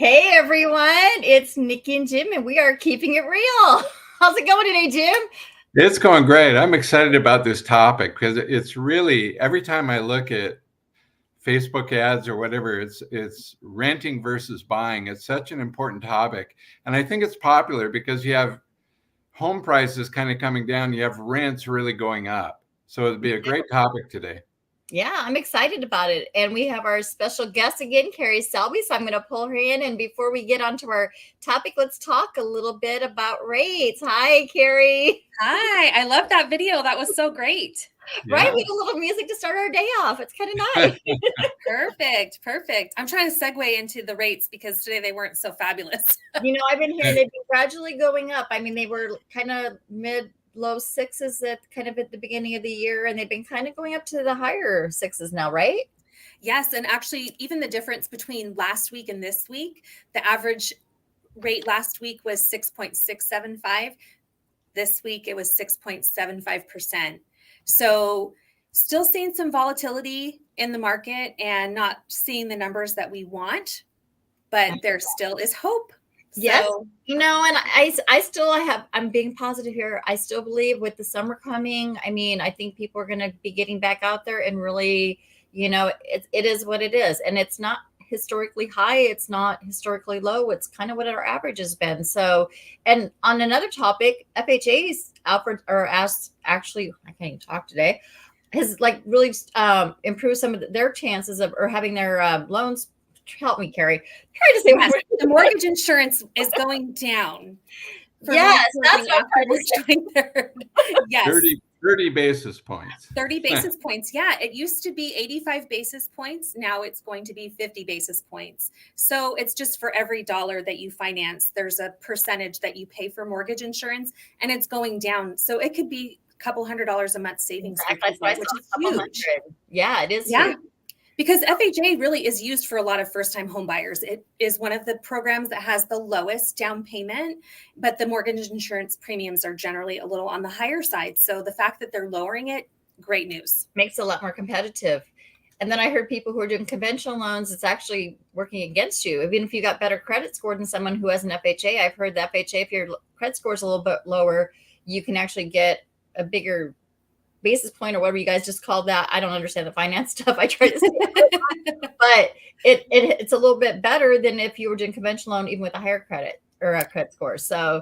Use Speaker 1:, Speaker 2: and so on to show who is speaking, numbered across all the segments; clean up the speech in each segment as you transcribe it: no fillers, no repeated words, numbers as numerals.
Speaker 1: Hey everyone, it's Nikki and Jim, and we are keeping it real. How's it going today, Jim?
Speaker 2: It's going great. I'm excited about this topic because it's really every time I look at Facebook ads or whatever, it's renting versus buying. It's such an important topic. And I think it's popular because you have home prices kind of coming down, you have rents really going up. So it'd be a great topic today.
Speaker 1: Yeah, I'm excited about it. And we have our special guest again, Carrie Selby. So I'm going to pull her in. And before we get onto our topic, let's talk a little bit about rates. Hi, Carrie.
Speaker 3: Hi, I love that video. That was so great.
Speaker 1: Right?
Speaker 2: Yeah.
Speaker 1: We get a little music to start our day off. It's kind of nice.
Speaker 3: Perfect. I'm trying to segue into the rates because today they weren't so fabulous.
Speaker 1: I've been hearing they've been gradually going up. I mean, they were kind of low sixes at the beginning of the year, and they've been kind of going up to the higher sixes now, right?
Speaker 3: Yes, and actually even the difference between last week and this week, the average rate last week was 6.675. This week it was 6.75%. So still seeing some volatility in the market and not seeing the numbers that we want, but there still is hope.
Speaker 1: Yes. And I'm being positive here. I still believe with the summer coming, I think people are going to be getting back out there and really, it is what it is. And it's not historically high. It's not historically low. It's kind of what our average has been. So, and on another topic, FHA's actually, I can't even talk today, has really improved some of their chances of, or having their loans. Help me, Carrie. Try to say
Speaker 3: yes, the mortgage insurance is going down.
Speaker 1: Yes, that's what I'm
Speaker 3: Yes.
Speaker 2: 30 basis points.
Speaker 3: 30 basis points. Yeah, it used to be 85 basis points. Now it's going to be 50 basis points. So it's just for every dollar that you finance, there's a percentage that you pay for mortgage insurance, and it's going down. So it could be a couple $100 a month savings,
Speaker 1: exactly.
Speaker 3: which is huge.
Speaker 1: Yeah, it is.
Speaker 3: Yeah.
Speaker 1: Huge.
Speaker 3: Because FHA really is used for a lot of first-time home buyers. It is one of the programs that has the lowest down payment, but the mortgage insurance premiums are generally a little on the higher side. So the fact that they're lowering it, great news.
Speaker 1: Makes it a lot more competitive. And then I heard people who are doing conventional loans, it's actually working against you. Even if you got better credit score than someone who has an FHA, I've heard that FHA, if your credit score is a little bit lower, you can actually get a bigger basis point or whatever you guys just called that. I don't understand the finance stuff. I try to say but it's a little bit better than if you were doing conventional loan, even with a higher credit or a credit score. So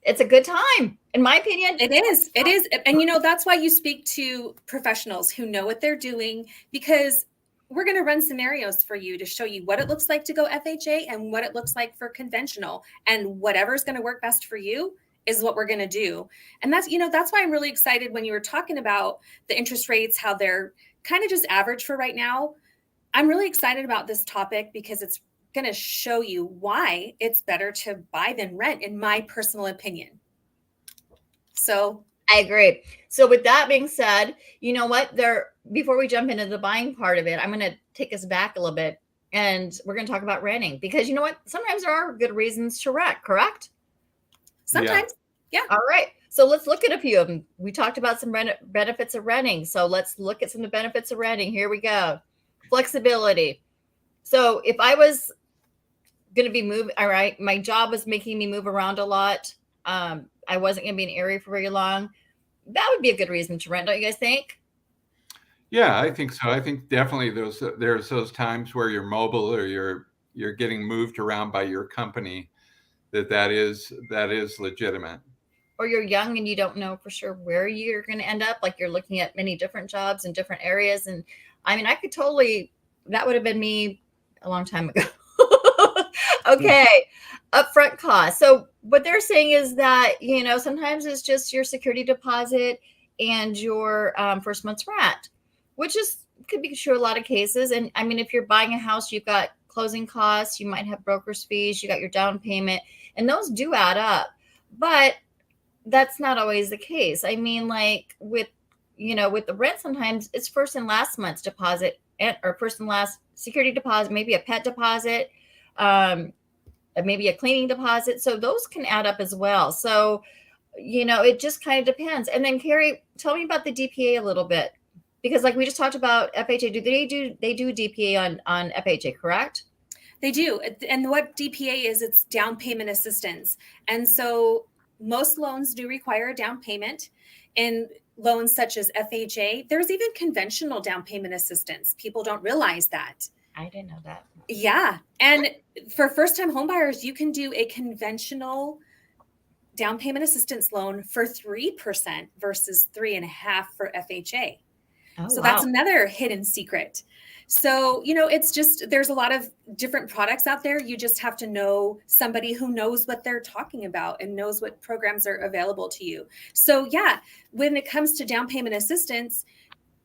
Speaker 1: it's a good time, in my opinion.
Speaker 3: It is. And that's why you speak to professionals who know what they're doing, because we're going to run scenarios for you to show you what it looks like to go FHA and what it looks like for conventional, and whatever's going to work best for you is what we're going to do. And that's why I'm really excited when you were talking about the interest rates, how they're kind of just average for right now. I'm really excited about this topic because it's going to show you why it's better to buy than rent, in my personal opinion. So
Speaker 1: I agree. So with that being said, you know what, before we jump into the buying part of it, I'm going to take us back a little bit, and we're going to talk about renting, because you know what, sometimes there are good reasons to rent, correct?
Speaker 3: Sometimes. Yeah.
Speaker 1: All right. So let's look at a few of them. We talked about some benefits of renting. So let's look at some of the benefits of renting. Here we go. Flexibility. So if I was going to be moving, all right, my job was making me move around a lot. I wasn't going to be in an area for very long. That would be a good reason to rent, don't you guys think?
Speaker 2: Yeah, I think so. I think definitely there's those times where you're mobile or you're getting moved around by your company. That is legitimate.
Speaker 1: Or you're young and you don't know for sure where you're going to end up. Like you're looking at many different jobs in different areas. And that would have been me a long time ago. Okay. Upfront cost. So what they're saying is that, sometimes it's just your security deposit and your first month's rent, which could be true in a lot of cases. And if you're buying a house, you've got closing costs, you might have broker's fees, you got your down payment, and those do add up. But that's not always the case. With the rent, sometimes it's first and last month's deposit, or first and last security deposit, maybe a pet deposit, maybe a cleaning deposit. So those can add up as well. So, it just kind of depends. And then Carrie, tell me about the DPA a little bit, because like we just talked about FHA, they do DPA on FHA, correct?
Speaker 3: They do. And what DPA is, it's down payment assistance. And so most loans do require a down payment. In loans such as FHA, there's even conventional down payment assistance. People don't realize that.
Speaker 1: I didn't know that.
Speaker 3: Yeah. And for first-time homebuyers, you can do a conventional down payment assistance loan for 3% versus 3.5% for FHA.
Speaker 1: Oh,
Speaker 3: So
Speaker 1: wow.
Speaker 3: that's another hidden secret. So, it's just, there's a lot of different products out there. You just have to know somebody who knows what they're talking about and knows what programs are available to you. So yeah, when it comes to down payment assistance,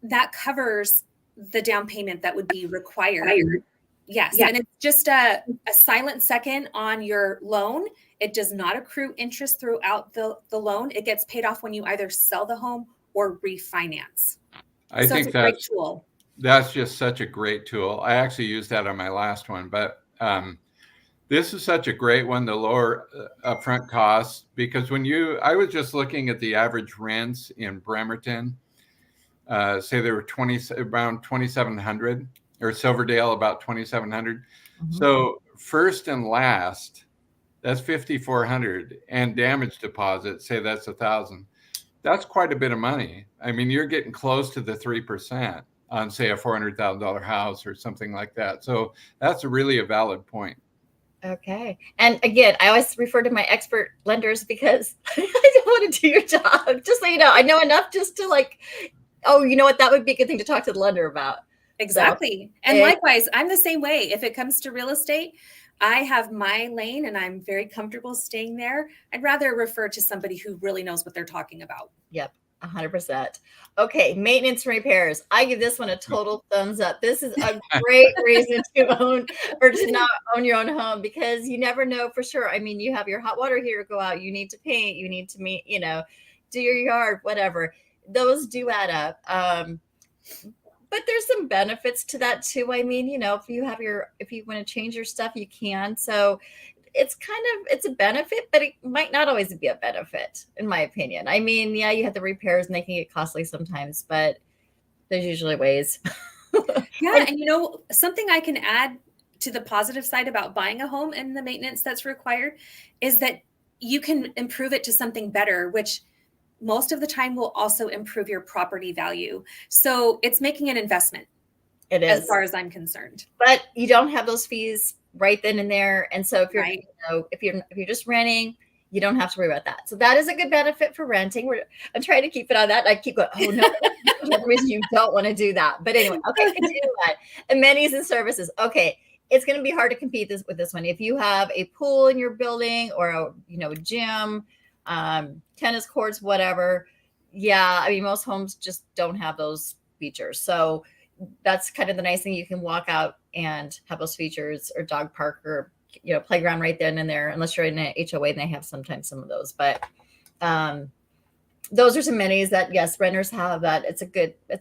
Speaker 3: that covers the down payment that would be required. Yes. Yeah. And it's just a silent second on your loan. It does not accrue interest throughout the loan. It gets paid off when you either sell the home or refinance.
Speaker 2: I
Speaker 3: So
Speaker 2: think
Speaker 3: it's a great tool.
Speaker 2: that's just such a great tool. I actually used that on my last one, but this is such a great one, the lower upfront costs, because I was just looking at the average rents in Bremerton, say they were around 2,700, or Silverdale about 2,700.
Speaker 1: Mhm.
Speaker 2: So first and last, that's 5,400, and damage deposit, say that's 1,000. That's quite a bit of money. I mean, you're getting close to the 3% on, say, a $400,000 house or something like that. So that's really a valid point.
Speaker 1: Okay. And again, I always refer to my expert lenders because I don't want to do your job. Just so you know, I know enough just to oh, you know what? That would be a good thing to talk to the lender about.
Speaker 3: Exactly. And likewise, I'm the same way. If it comes to real estate, I have my lane and I'm very comfortable staying there. I'd rather refer to somebody who really knows what they're talking about.
Speaker 1: Yep. 100%. Okay. Maintenance and repairs. I give this one a total thumbs up. This is a great reason to own or to not own your own home, because you never know for sure. I mean, you have your hot water heater go out. You need to paint. You need to do your yard, whatever. Those do add up. But there's some benefits to that too. I mean, if you want to change your stuff, you can. So it's a benefit, but it might not always be a benefit, in my opinion. I mean, yeah, you have the repairs and they can get costly sometimes, but there's usually ways.
Speaker 3: Yeah. And something I can add to the positive side about buying a home and the maintenance that's required is that you can improve it to something better, which most of the time will also improve your property value. So it's making an investment.
Speaker 1: It is,
Speaker 3: as far as I'm concerned.
Speaker 1: But you don't have those fees right then and there. And so if you're,
Speaker 3: Right.
Speaker 1: if you're just renting, you don't have to worry about that. So that is a good benefit for renting. I'm trying to keep it on that. I keep going, oh no, there's another reason you don't want to do that. But anyway, okay, continue on. Amenities and services. Okay. It's going to be hard to compete with this one. If you have a pool in your building or a gym, tennis courts, whatever. Yeah. I mean, most homes just don't have those features. So that's kind of the nice thing. You can walk out and have those features, or dog park, or playground right then and there, unless you're in an HOA, and they have sometimes some of those. But those are some amenities that, yes, renters have. That it's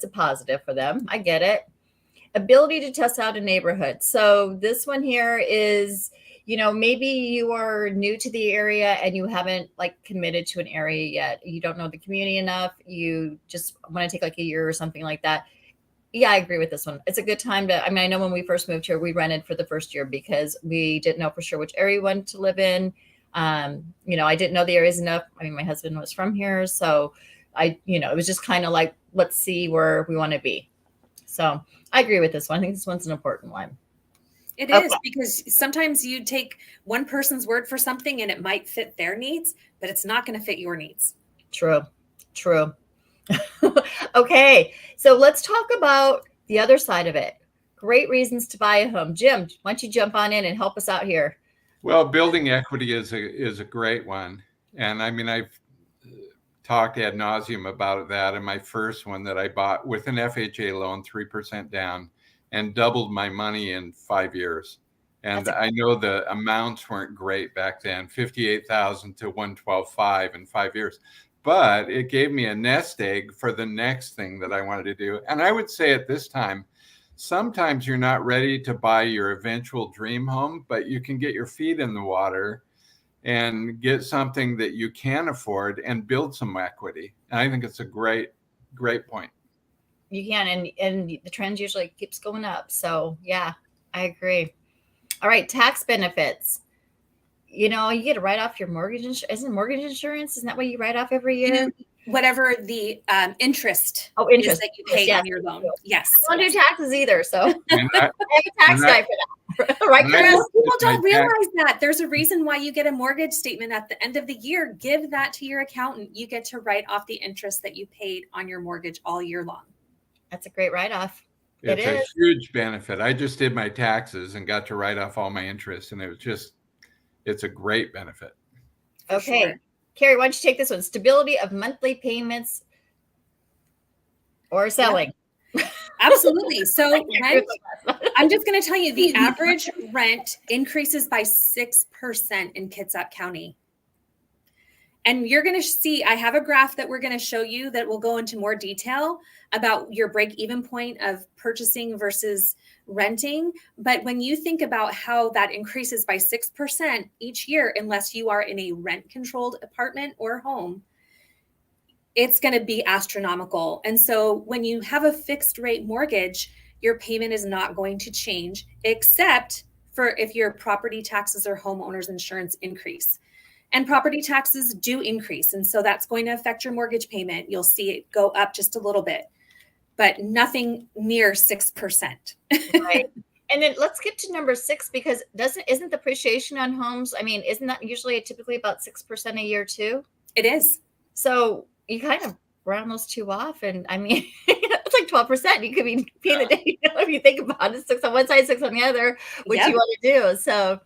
Speaker 1: a positive for them. I get it. Ability to test out a neighborhood. So this one here is, maybe you are new to the area and you haven't committed to an area yet. You don't know the community enough. You just want to take a year or something like that. Yeah, I agree with this one. It's a good time to, I know when we first moved here, we rented for the first year because we didn't know for sure which area we wanted to live in. I didn't know the areas enough. I mean, my husband was from here. So it was just kind of let's see where we want to be. So I agree with this one. I think this one's an important one.
Speaker 3: It is, because sometimes you take one person's word for something and it might fit their needs, but it's not going to fit your needs.
Speaker 1: True. Okay, so let's talk about the other side of it. Great reasons to buy a home. Jim, why don't you jump on in and help us out here?
Speaker 2: Well, building equity is a great one. And I mean, I've talked ad nauseum about that in my first one that I bought with an FHA loan, 3% down, and doubled my money in 5 years. And I know the amounts weren't great back then, 58,000 to 112.5 in 5 years. But it gave me a nest egg for the next thing that I wanted to do. And I would say at this time, sometimes you're not ready to buy your eventual dream home, but you can get your feet in the water and get something that you can afford and build some equity. And I think it's a great point.
Speaker 1: You can, and the trend usually keeps going up. So yeah, I agree. All right, tax benefits. You get to write off your mortgage insurance. Isn't mortgage insurance? Isn't that what you write off every year?
Speaker 3: Whatever the interest
Speaker 1: Oh,
Speaker 3: is
Speaker 1: interest
Speaker 3: that you pay
Speaker 1: yes,
Speaker 3: on your loan. Yes.
Speaker 1: I don't do taxes either, so I
Speaker 2: And I,
Speaker 1: have a tax
Speaker 2: and I-
Speaker 1: guy for that. Right,
Speaker 2: and I-
Speaker 1: Chris?
Speaker 3: Most people
Speaker 2: my
Speaker 3: don't realize that. There's a reason why you get a mortgage statement at the end of the year. Give that to your accountant. You get to write off the interest that you paid on your mortgage all year long.
Speaker 1: That's a great write-off.
Speaker 2: It's
Speaker 1: It
Speaker 2: a
Speaker 1: is.
Speaker 2: huge benefit. I just did my taxes and got to write off all my interest, and it's a great benefit.
Speaker 3: For
Speaker 1: Okay.
Speaker 3: sure.
Speaker 1: Carrie, why don't you take this one? Stability of monthly payments or selling.
Speaker 3: Absolutely. So
Speaker 1: I can't
Speaker 3: rent,
Speaker 1: do it.
Speaker 3: I'm just going to tell you the average rent increases by 6% in Kitsap County. And you're going to see, I have a graph that we're going to show you that will go into more detail about your break-even point of purchasing versus renting. But when you think about how that increases by 6% each year, unless you are in a rent-controlled apartment or home, it's going to be astronomical. And so when you have a fixed rate mortgage, your payment is not going to change, except for if your property taxes or homeowner's insurance increase. And property taxes do increase. And so that's going to affect your mortgage payment. You'll see it go up just a little bit, but nothing near 6%.
Speaker 1: Right. And then let's get to number 6, because isn't the appreciation on homes? I mean, isn't that usually typically about 6% a year too?
Speaker 3: It is.
Speaker 1: So you kind of round those two off, and I mean, it's like 12%. You could be paying the day, if you think about it, 6 on one side, 6 on the other, which
Speaker 3: Yep.
Speaker 1: you want to do. So,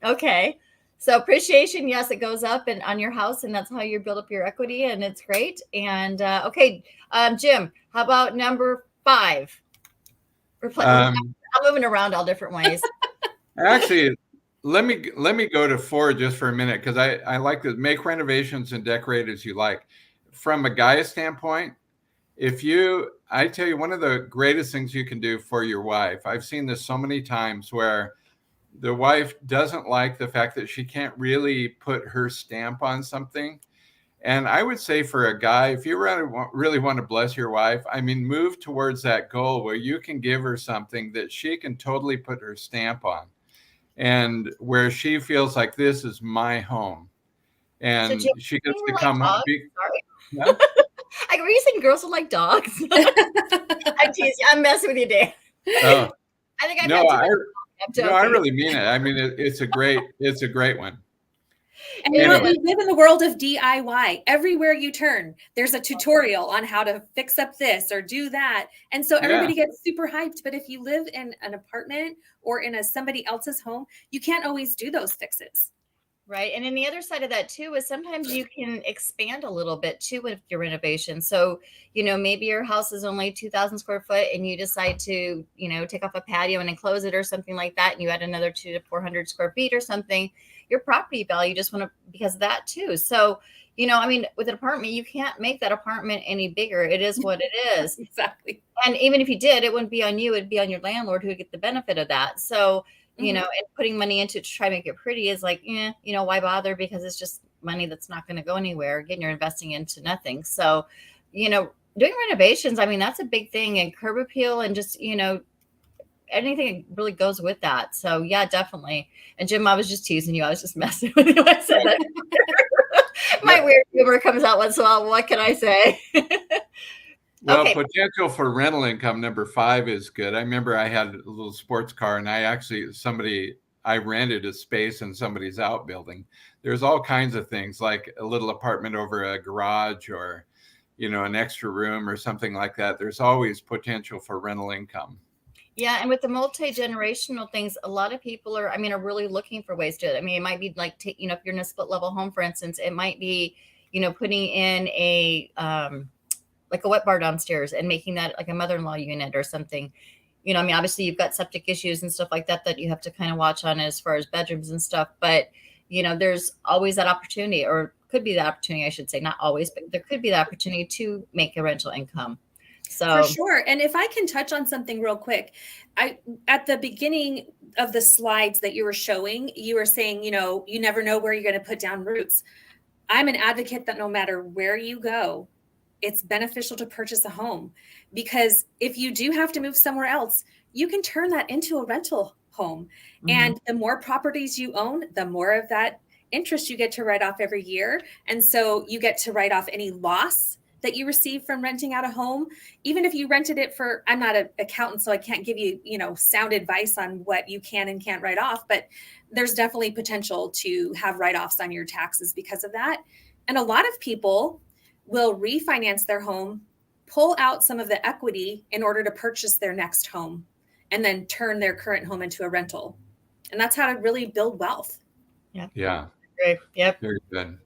Speaker 1: okay. So appreciation, yes, it goes up and on your house, and that's how you build up your equity, and it's great. And okay, Jim, how about number 5? I'm moving around all different ways.
Speaker 2: Actually, let me go to 4 just for a minute, because I like to make renovations and decorate as you like. From a guy's standpoint, I tell you, one of the greatest things you can do for your wife, I've seen this so many times where the wife doesn't like the fact that she can't really put her stamp on something. And I would say for a guy, if you really want to bless your wife, I mean, move towards that goal where you can give her something that she can totally put her stamp on, and where she feels like this is my home. And
Speaker 1: Jim,
Speaker 2: she gets to
Speaker 1: like
Speaker 2: come home.
Speaker 1: Sorry.
Speaker 2: Yeah.
Speaker 1: Were you saying girls are like dogs? I'm teasing. I'm messing with you, Dan.
Speaker 2: Oh,
Speaker 1: I think I've
Speaker 2: no,
Speaker 1: got too much.
Speaker 2: I really mean it. I mean, it's a great one.
Speaker 3: And you know,
Speaker 2: Anyway.
Speaker 3: we live in the world of DIY. Everywhere you turn, there's a tutorial on how to fix up this or do that. And so everybody gets super hyped. But if you live in an apartment or in somebody else's home, you can't always do those fixes.
Speaker 1: Right. And then the other side of that too is sometimes you can expand a little bit too with your renovation. So, maybe your house is only 2,000 square foot and you decide to, take off a patio and enclose it or something like that. And you add another 200 to 400 square feet or something. Your property value just went up because of that too. So, with an apartment, you can't make that apartment any bigger. It is what it is.
Speaker 3: Exactly.
Speaker 1: And even if you did, it wouldn't be on you. It'd be on your landlord who would get the benefit of that. So, and putting money into it to try to make it pretty is like, why bother? Because it's just money that's not going to go anywhere. Again, you're investing into nothing. So, doing renovations, I mean, that's a big thing, and curb appeal and just, anything really goes with that. So yeah, definitely. And Jim, I was just teasing you. I was just messing with you. I said that. My weird humor comes out once in a while. What can I say?
Speaker 2: Well,
Speaker 1: Okay.
Speaker 2: Potential for rental income, number 5 is good. I remember I had a little sports car, and I rented a space in somebody's outbuilding. There's all kinds of things, like a little apartment over a garage or, an extra room or something like that. There's always potential for rental income.
Speaker 1: Yeah, and with the multi-generational things, a lot of people are really looking for ways to do it. I mean, it might be like, if you're in a split level home, for instance, it might be, putting in a like a wet bar downstairs and making that like a mother-in-law unit or something. Obviously you've got septic issues and stuff like that you have to kind of watch on as far as bedrooms and stuff. But, there's always that opportunity, or could be that opportunity, I should say, not always, but there could be the opportunity to make a rental income. So
Speaker 3: for sure. And if I can touch on something real quick, at the beginning of the slides that you were showing, you were saying, you never know where you're going to put down roots. I'm an advocate that no matter where you go, it's beneficial to purchase a home, because if you do have to move somewhere else, you can turn that into a rental home.
Speaker 1: Mhm.
Speaker 3: And the more properties you own, the more of that interest you get to write off every year. And so you get to write off any loss that you receive from renting out a home. Even if you rented it for, I'm not an accountant, so I can't give you, sound advice on what you can and can't write off, but there's definitely potential to have write-offs on your taxes because of that. And a lot of people will refinance their home, pull out some of the equity in order to purchase their next home, and then turn their current home into a rental. And that's how to really build wealth.
Speaker 2: Yeah.
Speaker 1: Great. Yep.
Speaker 2: Very good.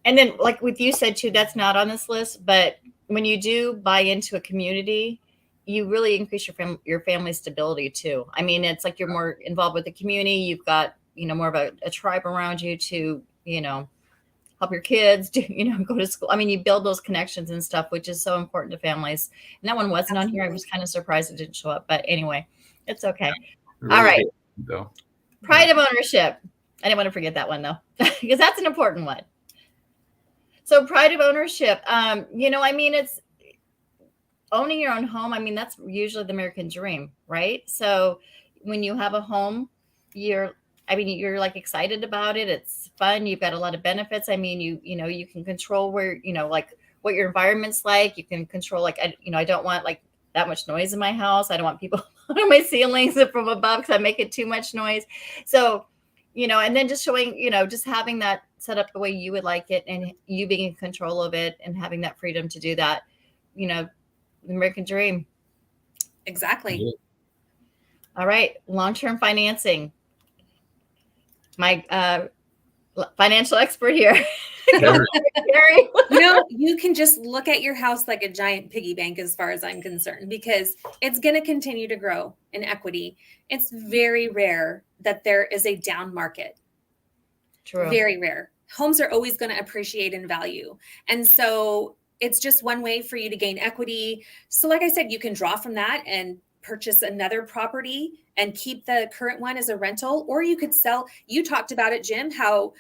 Speaker 1: And then, like with you said too, that's not on this list, but when you do buy into a community, you really increase your family's stability too. I mean, it's like you're more involved with the community. You've got, more of a tribe around you to, help your kids do, go to school. I mean, you build those connections and stuff, which is so important to families. And that one wasn't on here. I was kind of surprised it didn't show up, but anyway, it's okay.
Speaker 2: Really
Speaker 1: All right.
Speaker 2: good, though.
Speaker 1: Pride of ownership. I didn't want to forget that one though, because that's an important one. So pride of ownership, I mean, it's owning your own home. I mean, that's usually the American dream, right? So when you have a home, you're like excited about it. It's fun. You've got a lot of benefits. I mean, you can control where, like what your environment's like. You can control like, I don't want like that much noise in my house. I don't want people on my ceilings from above because I make it too much noise. So, and then just showing, just having that set up the way you would like it and you being in control of it and having that freedom to do that, the American dream.
Speaker 3: Exactly.
Speaker 2: Yeah.
Speaker 1: All right. Long-term financing. My financial expert here.
Speaker 2: Very-
Speaker 3: You can just look at your house like a giant piggy bank as far as I'm concerned, because it's going to continue to grow in equity. It's very rare that there is a down market.
Speaker 1: True.
Speaker 3: Very rare. Homes are always going to appreciate in value. And so it's just one way for you to gain equity. So like I said, you can draw from that and purchase another property and keep the current one as a rental, or you could sell. You talked about it, Jim, how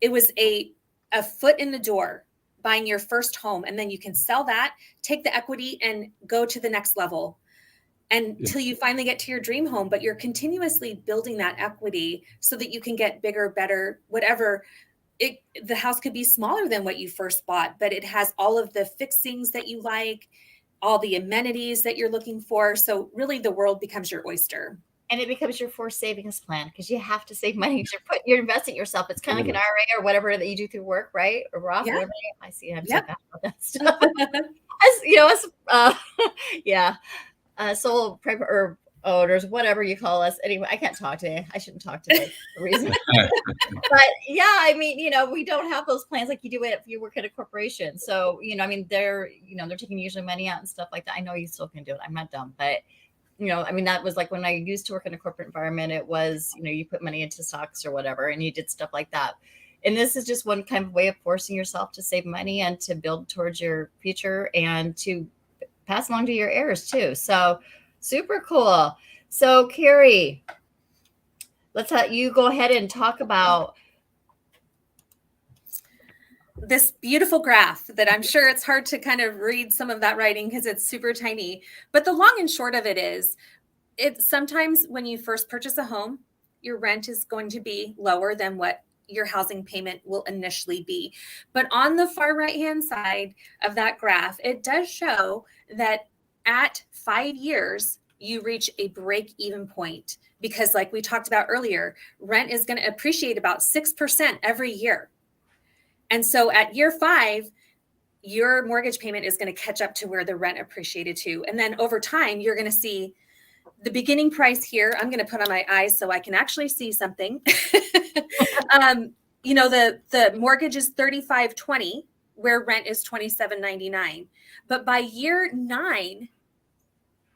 Speaker 3: it was a foot in the door buying your first home, and then you can sell that, take the equity and go to the next level until you finally get to your dream home. But you're continuously building that equity so that you can get bigger, better, whatever. The house could be smaller than what you first bought, but it has all of the fixings that you like, all the amenities that you're looking for. So really the world becomes your oyster.
Speaker 1: And it becomes your forced savings plan because you have to save money. You're investing yourself. It's kind of like an IRA or whatever that you do through work, right? Or Roth.
Speaker 3: Yeah.
Speaker 1: I see. I'm so bad about that stuff. Sole or owners, whatever you call us. Anyway, I can't talk today. I shouldn't talk today for a reason. But yeah, I mean, we don't have those plans like you do if you work at a corporation. So, they're taking usually money out and stuff like that. I know you still can do it. I'm not dumb, but that was like when I used to work in a corporate environment, it was, you put money into stocks or whatever, and you did stuff like that. And this is just one kind of way of forcing yourself to save money and to build towards your future and to pass along to your heirs too. So super cool. So Carrie, let's have you go ahead and talk about
Speaker 3: this beautiful graph that I'm sure it's hard to kind of read some of that writing because it's super tiny. But the long and short of it is, it's sometimes when you first purchase a home, your rent is going to be lower than what your housing payment will initially be. But on the far right-hand side of that graph, it does show that at 5 years, you reach a break-even point because like we talked about earlier, rent is going to appreciate about 6% every year. And so at year 5, your mortgage payment is going to catch up to where the rent appreciated to. And then over time, you're going to see the beginning price here. I'm going to put on my eyes so I can actually see something. The mortgage is $35.20, where rent is $27.99. But by year 9,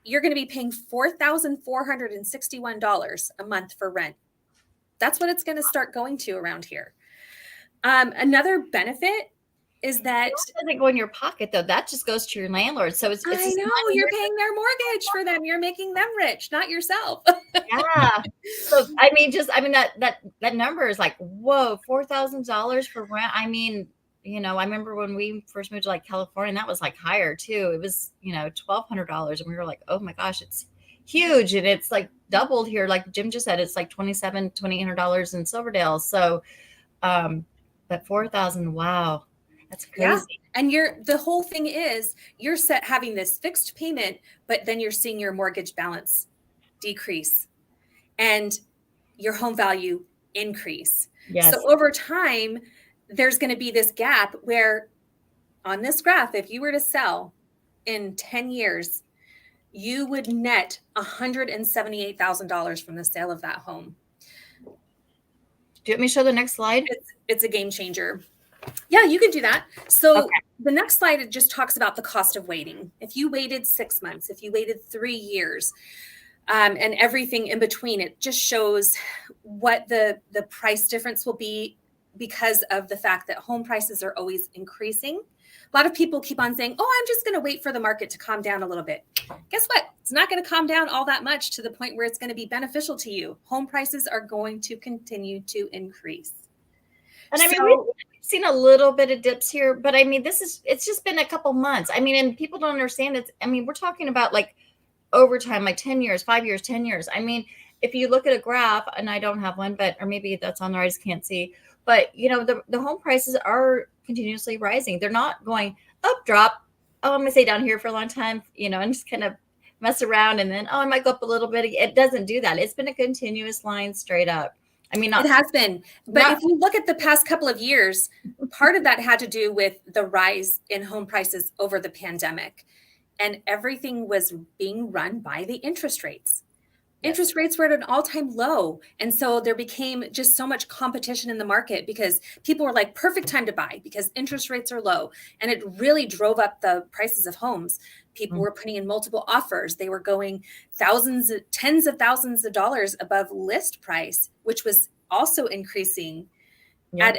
Speaker 3: you're going to be paying $4,461 a month for rent. That's what it's going to start going to around here. Another benefit is that
Speaker 1: doesn't go in your pocket though. That just goes to your landlord. So it's
Speaker 3: I know you're paying their mortgage for them. You're making them rich, not yourself.
Speaker 1: Yeah. So that number is like, whoa, $4,000 for rent. I mean, I remember when we first moved to like California, and that was like higher too. It was, $1,200, and we were like, oh my gosh, it's huge. And it's like doubled here. Like Jim just said, it's like $2,800 in Silverdale. So, but 4,000, wow, that's crazy.
Speaker 3: Yeah. And the whole thing is you're having this fixed payment, but then you're seeing your mortgage balance decrease and your home value increase.
Speaker 1: Yes.
Speaker 3: So over time, there's going to be this gap where on this graph, if you were to sell in 10 years, you would net $178,000 from the sale of that home.
Speaker 1: Do you want me to show the next slide?
Speaker 3: It's a game changer. Yeah, you can do that. So
Speaker 1: Okay.
Speaker 3: The next slide, it just talks about the cost of waiting. If you waited 6 months, if you waited 3 years, and everything in between, it just shows what the price difference will be because of the fact that home prices are always increasing. A lot of people keep on saying, oh, I'm just going to wait for the market to calm down a little bit. Guess what? It's not going to calm down all that much to the point where it's going to be beneficial to you. Home prices are going to continue to increase.
Speaker 1: And I mean, we've seen a little bit of dips here, but I mean, it's just been a couple months. I mean, and people don't understand it. I mean, we're talking about like over time, like 10 years, 5 years, 10 years. I mean, if you look at a graph, and I don't have one, but, or maybe that's on there, I just can't see, but you know, the home prices are continuously rising. They're not going up, drop. Oh, I'm going to stay down here for a long time, you know, and just kind of mess around. And then, oh, I might go up a little bit. It doesn't do that. It's been a continuous line straight up. I mean,
Speaker 3: it has been, but if you look at the past couple of years, part of that had to do with the rise in home prices over the pandemic, and everything was being run by the interest rates. Interest rates were at an all-time low. And so there became just so much competition in the market because people were like, perfect time to buy because interest rates are low. And it really drove up the prices of homes. People were putting in multiple offers. They were going tens of thousands of dollars above list price, which was also increasing at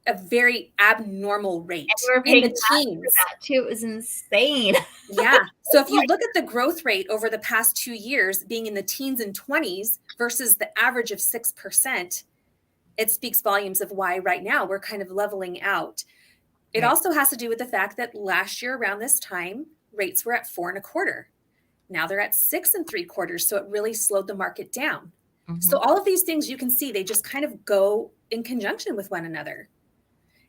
Speaker 3: a very abnormal rate.
Speaker 1: And we're paying the teens. That too. It was insane.
Speaker 3: Yeah. So if you look at the growth rate over the past 2 years being in the teens and 20s versus the average of 6%, it speaks volumes of why right now we're kind of leveling out. It also has to do with the fact that last year around this time, rates were at 4.25. Now they're at 6.75. So it really slowed the market down. So all of these things you can see, they just kind of go in conjunction with one another.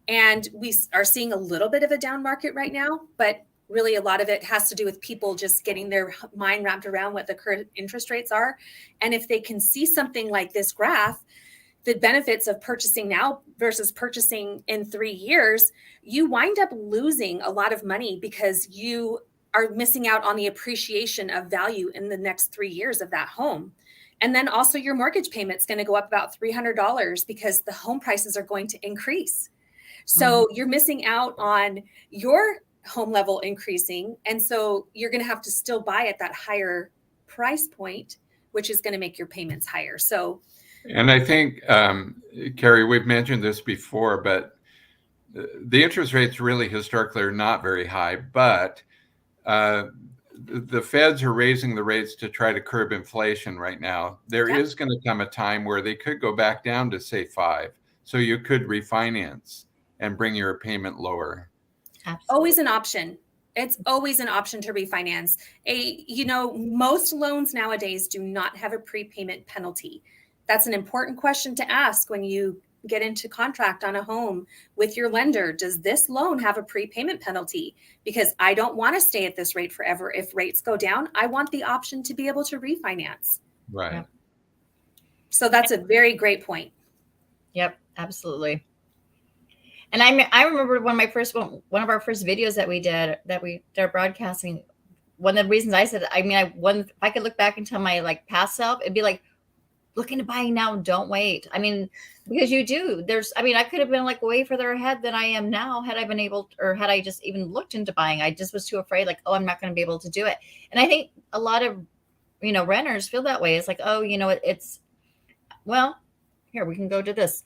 Speaker 3: And we are seeing a little bit of a down market right now, but really a lot of it has to do with people just getting their mind wrapped around what the current interest rates are. And if they can see something like this graph, the benefits of purchasing now versus purchasing in 3 years, you wind up losing a lot of money because you are missing out on the appreciation of value in the next 3 years of that home. And then also your mortgage payment's going to go up about $300 because the home prices are going to increase. So you're missing out on your home level increasing. And so you're going to have to still buy at that higher price point, which is going to make your payments higher. So,
Speaker 2: and I think, Carrie, we've mentioned this before, but the interest rates really historically are not very high, but the feds are raising the rates to try to curb inflation right now. There is going to come a time where they could go back down to say 5. So you could refinance and bring your payment lower.
Speaker 1: Absolutely.
Speaker 3: Always an option. It's always an option to refinance. Most loans nowadays do not have a prepayment penalty. That's an important question to ask when you get into contract on a home with your lender. Does this loan have a prepayment penalty? Because I don't want to stay at this rate forever. If rates go down, I want the option to be able to refinance.
Speaker 2: Right.
Speaker 1: Yep. So
Speaker 3: that's a very great point.
Speaker 1: Yep, absolutely. And I remember one of our first videos that we did broadcasting. One of the reasons I said, if I could look back and tell my like past self, it'd be like, looking to buying now, don't wait. I mean, because you do. I could have been like way further ahead than I am now had I been able, or had I just even looked into buying. I just was too afraid, like, oh, I'm not going to be able to do it. And I think a lot of, renters feel that way. It's like, oh, here, we can go to this.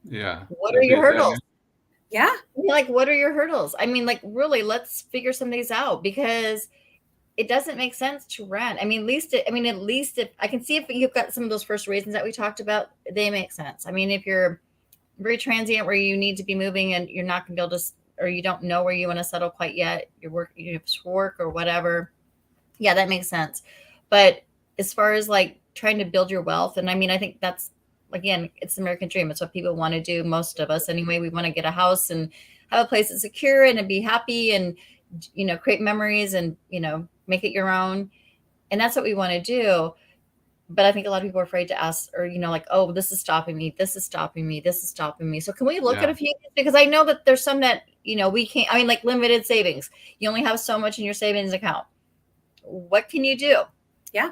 Speaker 2: Yeah.
Speaker 1: What are your hurdles?
Speaker 3: Yeah.
Speaker 1: Like, what are your hurdles? I mean, like, really, let's figure some of these out because it doesn't make sense to rent. At least if I can see if you've got some of those first reasons that we talked about, they make sense. I mean, if you're very transient where you need to be moving and you're not going to be able to, or you don't know where you want to settle quite yet, you have to work or whatever. Yeah, that makes sense. But as far as like trying to build your wealth. And I mean, I think that's, again, it's the American dream. It's what people want to do. Most of us anyway, we want to get a house and have a place that's secure and to be happy and, you know, create memories and, you know, make it your own. And that's what we want to do. But I think a lot of people are afraid to ask, or, you know, like, oh, this is stopping me. This is stopping me. This is stopping me. So can we look at a few? Because I know that there's some that, you know, we can't, I mean, like limited savings. You only have so much in your savings account. What can you do?
Speaker 3: Yeah.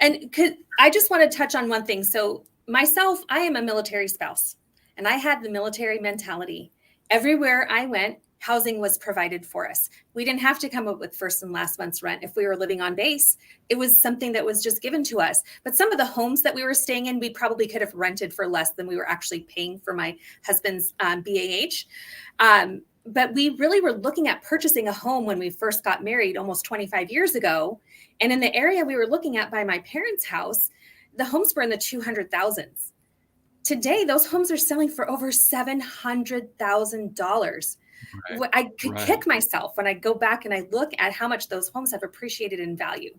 Speaker 3: And I just want to touch on one thing. So myself, I am a military spouse, and I had the military mentality. Everywhere I went, housing was provided for us. We didn't have to come up with first and last month's rent. If we were living on base, it was something that was just given to us. But some of the homes that we were staying in, we probably could have rented for less than we were actually paying for my husband's BAH. But we really were looking at purchasing a home when we first got married almost 25 years ago. And in the area we were looking at by my parents' house, the homes were in the 200,000s. Today, those homes are selling for over $700,000. Right. I could kick myself when I go back and I look at how much those homes have appreciated in value.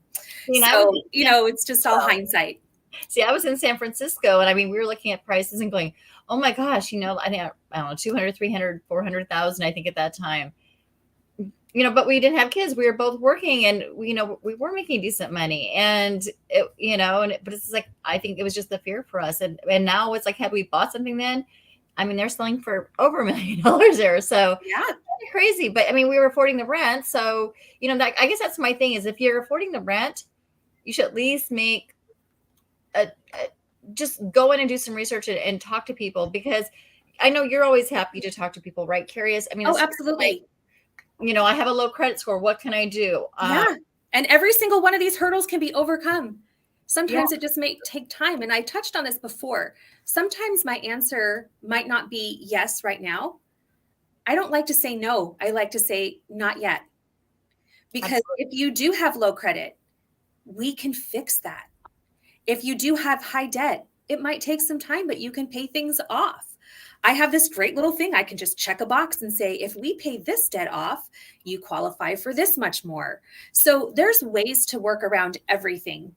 Speaker 3: So, you know, it's just all hindsight.
Speaker 1: See, I was in San Francisco, and I mean, we were looking at prices and going, oh my gosh, you know, I think, I don't know, 200, 300, 400,000, I think at that time, you know, but we didn't have kids. We were both working, and, you know, we were making decent money, and, it, you know, but it's like, I think it was just the fear for us. And now it's like, had we bought something then, I mean, they're selling for over $1 million there. So
Speaker 3: yeah,
Speaker 1: crazy. But I mean, we were affording the rent. So, you know, that, I guess that's my thing is if you're affording the rent, you should at least make just go in and do some research and talk to people, because I know you're always happy to talk to people, right? Curious. I mean,
Speaker 3: absolutely.
Speaker 1: Like, you know, I have a low credit score. What can I do?
Speaker 3: Yeah. And every single one of these hurdles can be overcome. Sometimes it just may take time. And I touched on this before. Sometimes my answer might not be yes right now. I don't like to say no. I like to say not yet. Because if you do have low credit, we can fix that. If you do have high debt, it might take some time, but you can pay things off. I have this great little thing. I can just check a box and say, if we pay this debt off, you qualify for this much more. So there's ways to work around everything.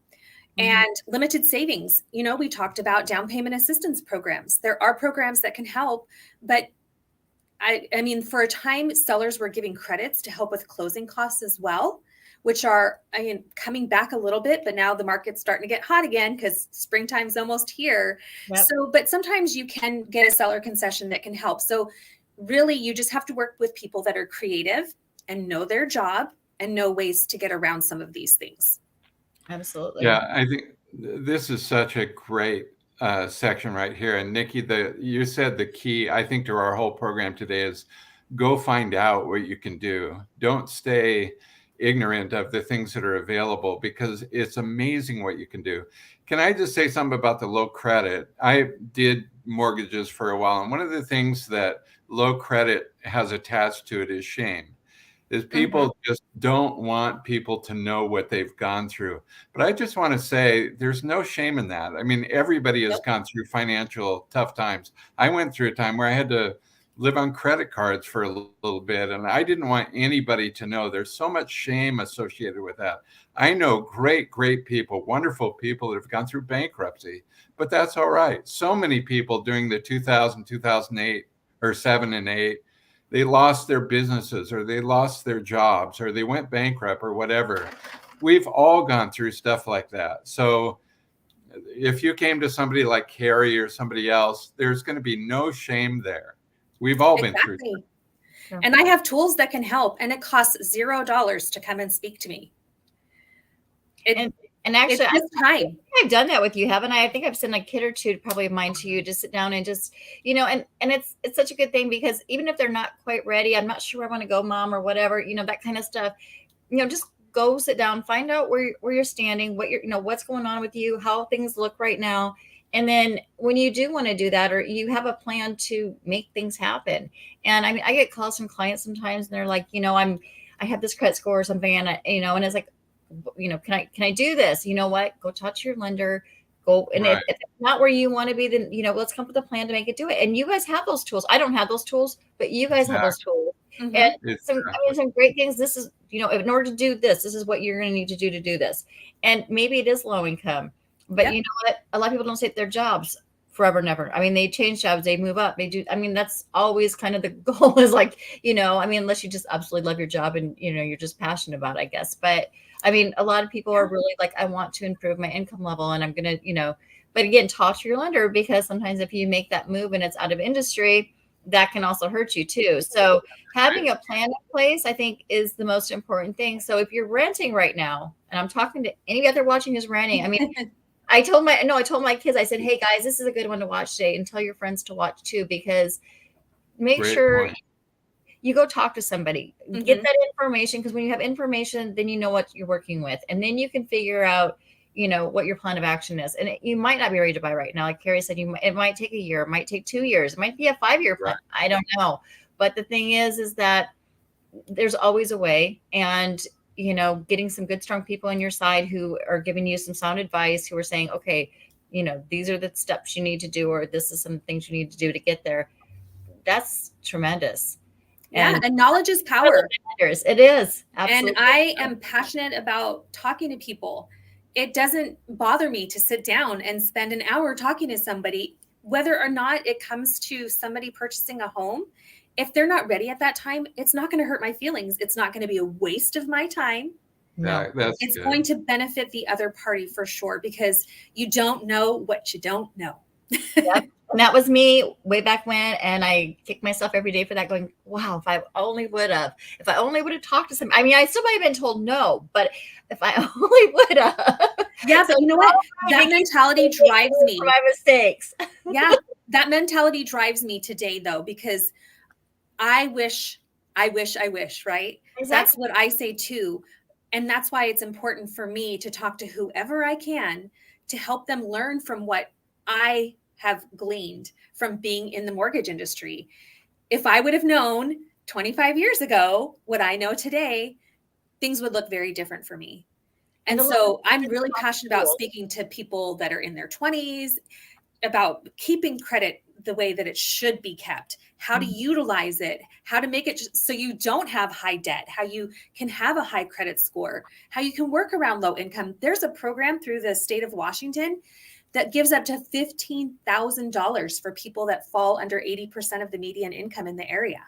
Speaker 3: And limited savings. You know, we talked about down payment assistance programs. There are programs that can help, but I mean, for a time, sellers were giving credits to help with closing costs as well, which are, I mean, coming back a little bit, but now the market's starting to get hot again because springtime's almost here. Yep. So, but sometimes you can get a seller concession that can help. So really, you just have to work with people that are creative and know their job and know ways to get around some of these things.
Speaker 1: Absolutely.
Speaker 2: Yeah, I think this is such a great section right here. And Nikki, you said the key, I think, to our whole program today is go find out what you can do. Don't stay ignorant of the things that are available, because it's amazing what you can do. Can I just say something about the low credit? I did mortgages for a while, and one of the things that low credit has attached to it is shame. Is people just don't want people to know what they've gone through. But I just want to say there's no shame in that. I mean, everybody has gone through financial tough times. I went through a time where I had to live on credit cards for a little bit, and I didn't want anybody to know. There's so much shame associated with that. I know great people, wonderful people that have gone through bankruptcy, but that's all right. So many people during the 2008 or 7 and 8, they lost their businesses, or they lost their jobs, or they went bankrupt, or whatever. We've all gone through stuff like that. So if you came to somebody like Carrie or somebody else, there's going to be no shame there. We've all been through that.
Speaker 3: And I have tools that can help, and it costs $0 to come and speak to me.
Speaker 1: And actually,
Speaker 3: I've
Speaker 1: done that with you, haven't I? I think I've sent a kid or two, probably of mine, to you to sit down and just, you know, and it's such a good thing, because even if they're not quite ready, I'm not sure where I want to go, mom, or whatever, you know, that kind of stuff, you know, just go sit down, find out where you're standing, what you know, what's going on with you, how things look right now. And then when you do want to do that, or you have a plan to make things happen. And I mean, I get calls from clients sometimes, and they're like, you know, I have this credit score or something, and you know, and it's like, you know, can I do this? You know what? Go talk to your lender. Go, and if it's not where you want to be, then, you know, let's come up with a plan to make it do it. And you guys have those tools. I don't have those tools, but you guys have those tools. And some great things. This is, you know, in order to do this, this is what you're going to need to do this. And maybe it is low income. But
Speaker 3: Yep.
Speaker 1: you know what? A lot of people don't stay at their jobs forever and ever. I mean, they change jobs, they move up, they do. I mean, that's always kind of the goal is like, I mean, unless you just absolutely love your job and, you're just passionate about it, I guess. But I mean, a lot of people are really like, I want to improve my income level and I'm going to, but again, talk to your lender because sometimes if you make that move and it's out of industry, that can also hurt you too. So having a plan in place, I think, is the most important thing. So if you're renting right now, and I'm talking to any other watching who's renting, I mean, I told my kids, I said, hey guys, this is a good one to watch today, and tell your friends to watch too, because make
Speaker 2: Great
Speaker 1: sure
Speaker 2: point.
Speaker 1: you go talk to somebody, get that information. Because when you have information, then you know what you're working with, and then you can figure out, what your plan of action is. And you might not be ready to buy right now. Like Carrie said, it might take a year, it might take 2 years, it might be a 5-year plan. I don't know. But the thing is that there's always a way. And getting some good, strong people on your side who are giving you some sound advice, who are saying, okay, these are the steps you need to do, or this is some things you need to do to get there. That's tremendous.
Speaker 3: Yeah. And knowledge is power.
Speaker 1: It is. Absolutely.
Speaker 3: And I am passionate about talking to people. It doesn't bother me to sit down and spend an hour talking to somebody, whether or not it comes to somebody purchasing a home. If they're not ready at that time, it's not going to hurt my feelings. It's not going to be a waste of my time.
Speaker 2: No,
Speaker 3: it's going to benefit the other party for sure, because you don't know what you don't know.
Speaker 1: Yep. And that was me way back when. And I kick myself every day for that, going, wow, if I only would have talked to somebody. I mean, I still might have been told no, but if I only would have.
Speaker 3: Yeah, but you know what? That mentality drives me.
Speaker 1: For my mistakes.
Speaker 3: Yeah, that mentality drives me today, though, because I wish, right? Exactly. That's what I say too. And that's why it's important for me to talk to whoever I can to help them learn from what I have gleaned from being in the mortgage industry. If I would have known 25 years ago what I know today, things would look very different for me. And so I'm really passionate about speaking to people that are in their 20s about keeping credit the way that it should be kept, how to utilize it, how to make it so you don't have high debt, how you can have a high credit score, how you can work around low income. There's a program through the state of Washington that gives up to $15,000 for people that fall under 80% of the median income in the area.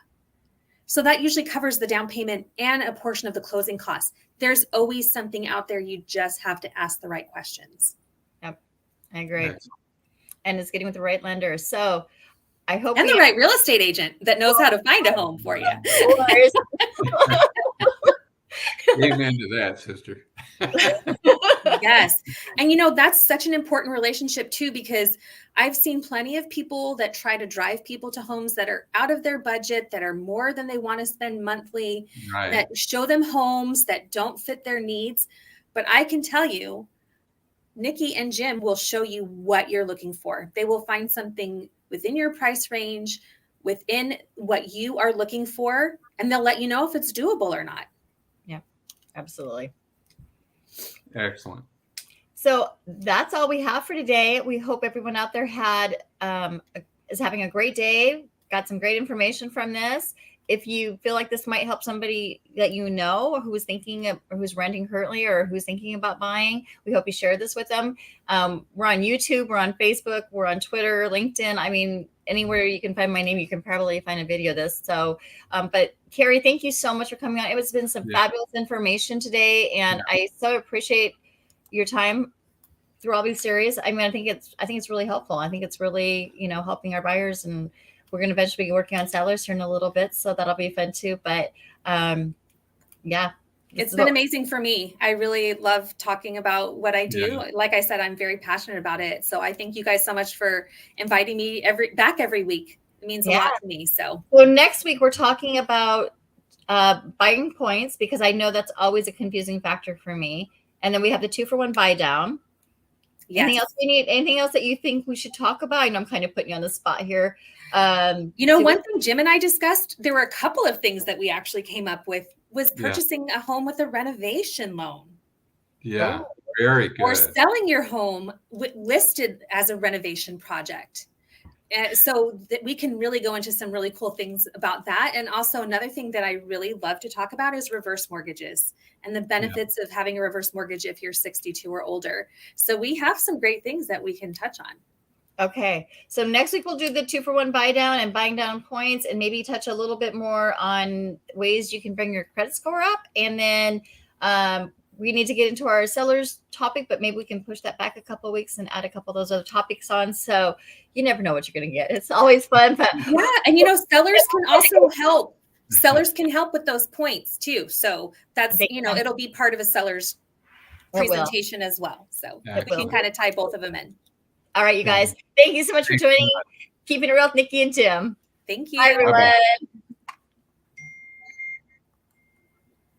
Speaker 3: So that usually covers the down payment and a portion of the closing costs. There's always something out there. You just have to ask the right questions.
Speaker 1: Yep, I agree. Nice. And it's getting with the right lender. So I hope.
Speaker 3: And the right real estate agent that knows how to find a home for you.
Speaker 2: Amen to that, sister.
Speaker 3: Yes. And that's such an important relationship too, because I've seen plenty of people that try to drive people to homes that are out of their budget, that are more than they want to spend monthly, that show them homes that don't fit their needs. But I can tell you, Nikki and Jim will show you what you're looking for. They will find something within your price range, within what you are looking for, and they'll let you know if it's doable or not.
Speaker 1: Yeah, absolutely.
Speaker 2: Excellent.
Speaker 1: So that's all we have for today. We hope everyone out there is having a great day, got some great information from this. If you feel like this might help somebody that who is thinking of, or who's renting currently, or who's thinking about buying, we hope you share this with them. We're on YouTube, we're on Facebook, we're on Twitter, LinkedIn. I mean, anywhere you can find my name, you can probably find a video of this. So, but Carrie, thank you so much for coming on. It's been some fabulous information today, and I so appreciate your time through all these series. I mean, I think it's really helpful. I think it's really, helping our buyers, and we're going to eventually be working on sellers here in a little bit. So that'll be fun too. But yeah.
Speaker 3: It's been amazing for me. I really love talking about what I do. Yeah. Like I said, I'm very passionate about it. So I thank you guys so much for inviting me back every week. It means a lot to me. So
Speaker 1: next week we're talking about buying points, because I know that's always a confusing factor for me. And then we have the 2-for-1 buy down. Yes. Anything else you need? Anything else that you think we should talk about? I know I'm kind of putting you on the spot here.
Speaker 3: One thing Jim and I discussed, there were a couple of things that we actually came up with, was purchasing a home with a renovation loan.
Speaker 2: Yeah, very good.
Speaker 3: Or selling your home listed as a renovation project. So that we can really go into some really cool things about that. And also another thing that I really love to talk about is reverse mortgages and the benefits of having a reverse mortgage if you're 62 or older. So we have some great things that we can touch on.
Speaker 1: Okay. So next week we'll do the 2-for-1 buy down and buying down points, and maybe touch a little bit more on ways you can bring your credit score up. And then we need to get into our sellers topic, but maybe we can push that back a couple of weeks and add a couple of those other topics on. So you never know what you're going to get. It's always fun. But
Speaker 3: yeah. And sellers can also help. Sellers can help with those points too. So that's, it'll be part of a seller's presentation as well. So we can kind of tie both of them in.
Speaker 1: All right, you guys. Thank you so much for joining. Keeping It Real with Nikki and Tim.
Speaker 3: Thank you.
Speaker 1: Bye, everyone.